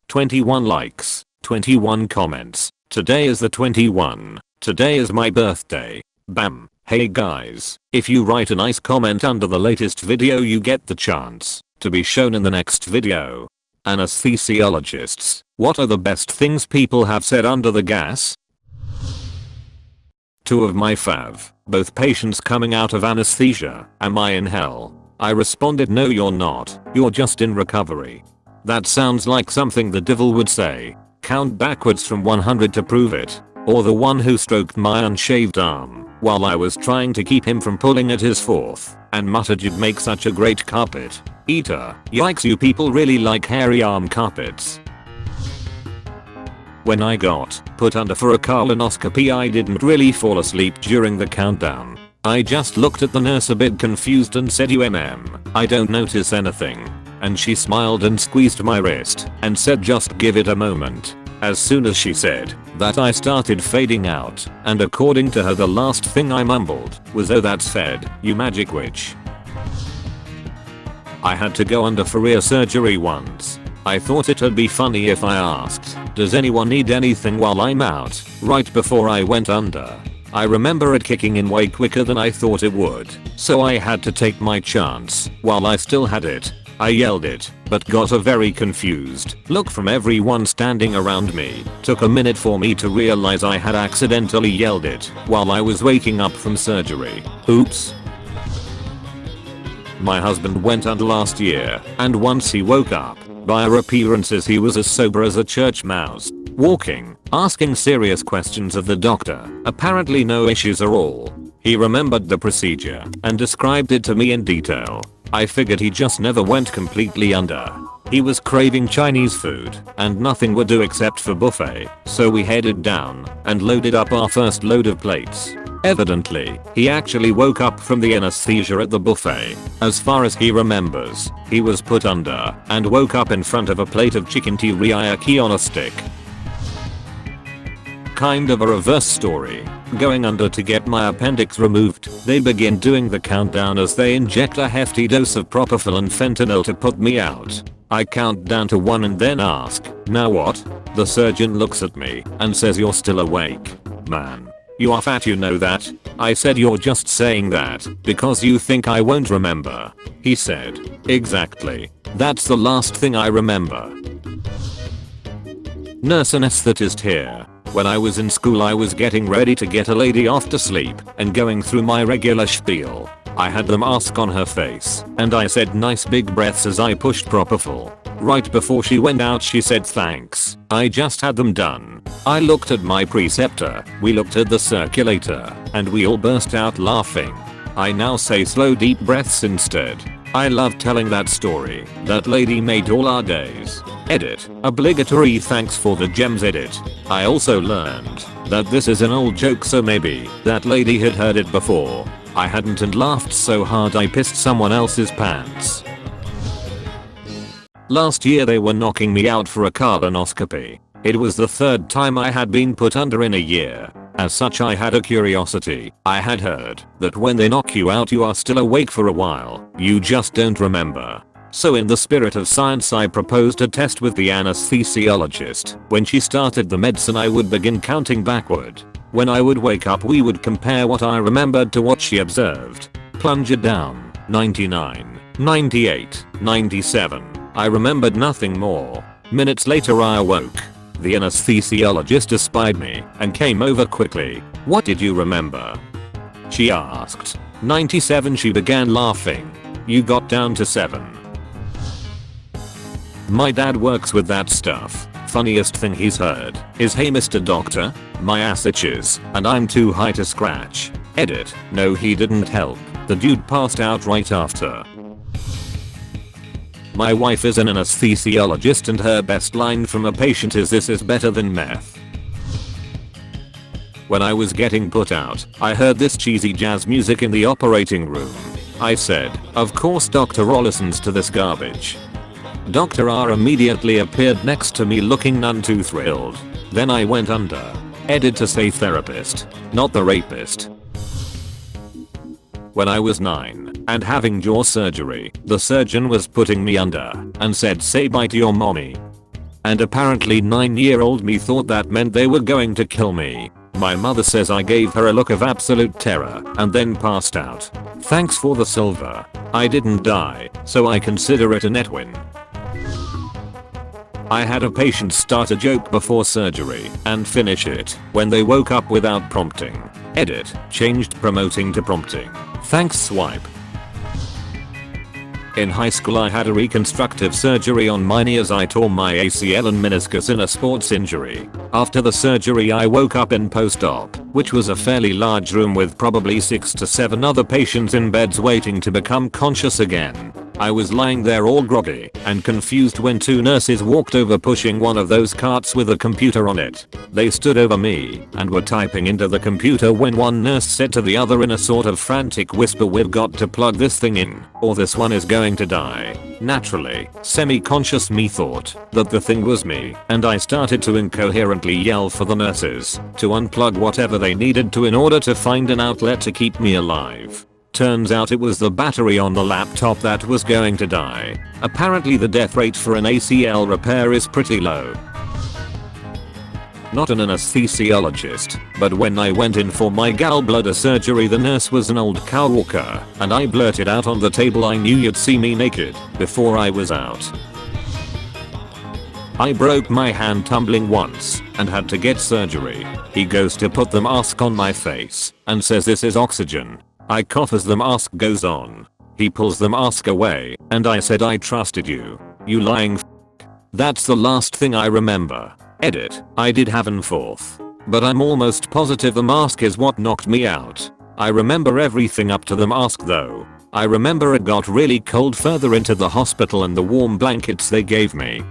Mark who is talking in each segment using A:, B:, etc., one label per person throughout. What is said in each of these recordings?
A: 21 likes, 21 comments. Today is the 21. Today is my birthday. Bam. Hey guys, if you write a nice comment under the latest video you get the chance to be shown in the next video. Anesthesiologists, what are the best things people have said under the gas? Two of my fav, both patients coming out of anesthesia. Am I in hell? I responded, no you're not, you're just in recovery. That sounds like something the devil would say. Count backwards from 100 to prove it. Or the one who stroked my unshaved arm while I was trying to keep him from pulling at his fourth and muttered, you'd make such a great carpet eater. Yikes, you people really like hairy arm carpets. When I got put under for a colonoscopy I didn't really fall asleep during the countdown. I just looked at the nurse a bit confused and said, I don't notice anything. And she smiled and squeezed my wrist and said, just give it a moment. As soon as she said that I started fading out, and according to her the last thing I mumbled was, oh that's fed, you magic witch. I had to go under for ear surgery once. I thought it'd be funny if I asked, does anyone need anything while I'm out, right before I went under. I remember it kicking in way quicker than I thought it would, so I had to take my chance while I still had it. I yelled it, but got a very confused look from everyone standing around me. Took a minute for me to realize I had accidentally yelled it while I was waking up from surgery. Oops. My husband went under last year, and once he woke up, by our appearances he was as sober as a church mouse. Walking, asking serious questions of the doctor, apparently no issues at all. He remembered the procedure and described it to me in detail. I figured he just never went completely under. He was craving Chinese food and nothing would do except for buffet, so we headed down and loaded up our first load of plates. Evidently, he actually woke up from the anesthesia at the buffet. As far as he remembers, he was put under and woke up in front of a plate of chicken teriyaki on a stick. Kind of a reverse story. Going under to get my appendix removed, they begin doing the countdown as they inject a hefty dose of propofol and fentanyl to put me out. I count down to 1 and then ask, now what? The surgeon looks at me and says, you're still awake. Man, you are fat, you know that? I said, you're just saying that because you think I won't remember. He said, exactly. That's the last thing I remember. Nurse anesthetist here. When I was in school I was getting ready to get a lady off to sleep and going through my regular spiel. I had the mask on her face and I said nice big breaths as I pushed propofol. Right before she went out she said thanks. I just had them done. I looked at my preceptor, we looked at the circulator, and we all burst out laughing. I now say slow deep breaths instead. I love telling that story. That lady made all our days. Edit. Obligatory thanks for the gems edit. I also learned that this is an old joke, so maybe that lady had heard it before. I hadn't and laughed so hard I pissed someone else's pants. Last year they were knocking me out for a colonoscopy. It was the third time I had been put under in a year. As such I had a curiosity. I had heard that when they knock you out you are still awake for a while, you just don't remember. So in the spirit of science I proposed a test with the anesthesiologist. When she started the medicine I would begin counting backward. When I would wake up we would compare what I remembered to what she observed. Plunge it down. 99, 98, 97. I remembered nothing more. Minutes later I awoke. The anesthesiologist espied me and came over quickly. What did you remember? She asked. 97. She began laughing. You got down to 7. My dad works with that stuff. Funniest thing he's heard is, hey Mr. Doctor, my ass itches and I'm too high to scratch. Edit. No, he didn't help. The dude passed out right after. My wife is an anesthesiologist and her best line from a patient is, this is better than meth. When I was getting put out, I heard this cheesy jazz music in the operating room. I said, of course Dr. O listens to this garbage. Dr. R immediately appeared next to me looking none too thrilled. Then I went under. Edit to say therapist, not the rapist. When I was 9 and having jaw surgery, the surgeon was putting me under and said, say bye to your mommy. and apparently 9-year-old me thought that meant they were going to kill me. My mother says I gave her a look of absolute terror and then passed out. Thanks for the silver. I didn't die, so I consider it a net win. I had a patient start a joke before surgery and finish it when they woke up without prompting. Edit, changed promoting to prompting. Thanks swipe. In high school I had a reconstructive surgery on my knee as I tore my ACL and meniscus in a sports injury. After the surgery I woke up in post-op, which was a fairly large room with probably 6 to 7 other patients in beds waiting to become conscious again. I was lying there all groggy and confused when 2 nurses walked over pushing one of those carts with a computer on it. They stood over me and were typing into the computer when one nurse said to the other in a sort of frantic whisper, "We've got to plug this thing in or this one is going to die." Naturally, semi-conscious me thought that the thing was me and I started to incoherently yell for the nurses to unplug whatever they needed to in order to find an outlet to keep me alive. Turns out it was the battery on the laptop that was going to die. Apparently the death rate for an ACL repair is pretty low. Not an anesthesiologist, but when I went in for my gallbladder surgery the nurse was an old cow walker and I blurted out on the table I knew you'd see me naked before I was out. I broke my hand tumbling once and had to get surgery. He goes to put the mask on my face and says this is oxygen. I cough as the mask goes on. He pulls the mask away and I said I trusted you. You lying f***. That's the last thing I remember. Edit, I did have an fourth. But I'm almost positive the mask is what knocked me out. I remember everything up to the mask though. I remember it got really cold further into the hospital and the warm blankets they gave me.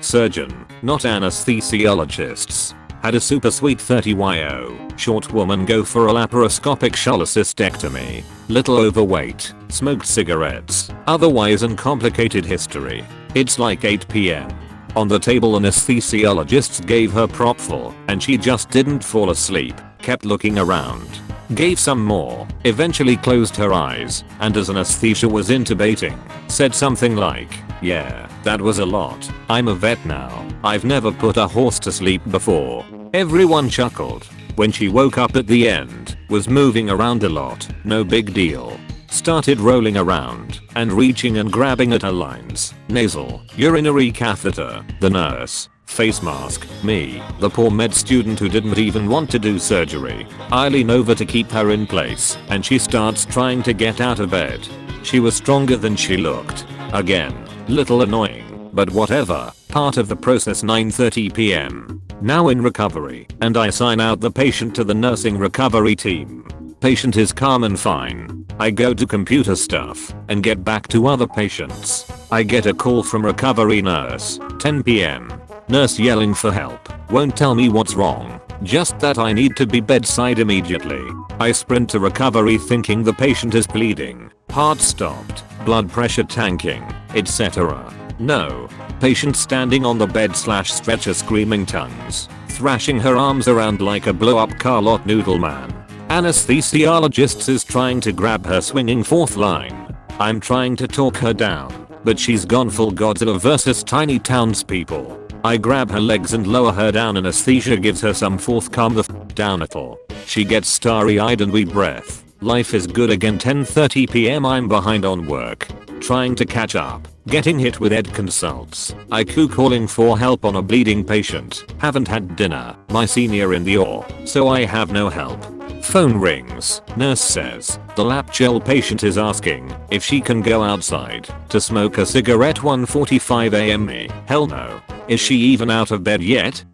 A: Surgeon, not anesthesiologists. Had a super sweet 30yo short woman go for a laparoscopic cholecystectomy. Little overweight, smoked cigarettes, otherwise uncomplicated history. It's like 8 PM. On the table anesthesiologists gave her propofol and she just didn't fall asleep, kept looking around. Gave some more, eventually closed her eyes, and as anesthesia was intubating, said something like, "Yeah, that was a lot. I'm a vet now. I've never put a horse to sleep before." Everyone chuckled. When she woke up at the end, was moving around a lot, no big deal. Started rolling around and reaching and grabbing at her lines. Nasal, urinary catheter, the nurse, face mask, me, the poor med student who didn't even want to do surgery. I lean over to keep her in place and she starts trying to get out of bed. She was stronger than she looked. Again, little annoying, but whatever, part of the process. 9:30 PM. Now in recovery, and I sign out the patient to the nursing recovery team. Patient is calm and fine. I go to computer stuff and get back to other patients. I get a call from recovery nurse. 10 PM. Nurse yelling for help. Won't tell me what's wrong. Just that I need to be bedside immediately. I sprint to recovery thinking the patient is bleeding. Heart stopped. Blood pressure tanking, etc. No. Patient standing on the bed/stretcher screaming tons. Thrashing her arms around like a blow up car lot noodle man. Anesthesiologists is trying to grab her swinging fourth line. I'm trying to talk her down, but she's gone full Godzilla versus tiny townspeople. I grab her legs and lower her down. Anesthesia gives her some fourth. Calm the f down at all. She gets starry eyed and we breath. Life is good again. 10:30 PM. I'm behind on work. Trying to catch up. Getting hit with ed consults. IQ calling for help on a bleeding patient. Haven't had dinner. My senior in the OR, so I have no help. Phone rings. Nurse says the lap gel patient is asking if she can go outside to smoke a cigarette. 1:45 AM. Me. Hell no. Is she even out of bed yet?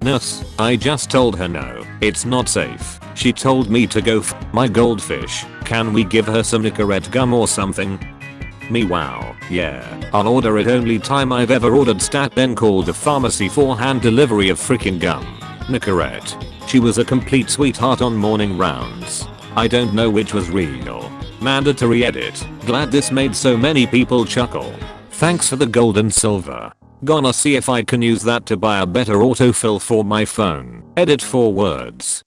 A: Nurse, I just told her no, it's not safe. She told me to go f my goldfish. Can we give her some Nicorette gum or something? Me. Wow, yeah, I'll order it. Only time I've ever ordered stat then called the pharmacy for hand delivery of freaking gum. Nicorette. She was a complete sweetheart on morning rounds. I don't know which was real. Mandatory edit. Glad this made so many people chuckle. Thanks for the gold and silver. Gonna see if I can use that to buy a better autofill for my phone. Edit 4 words.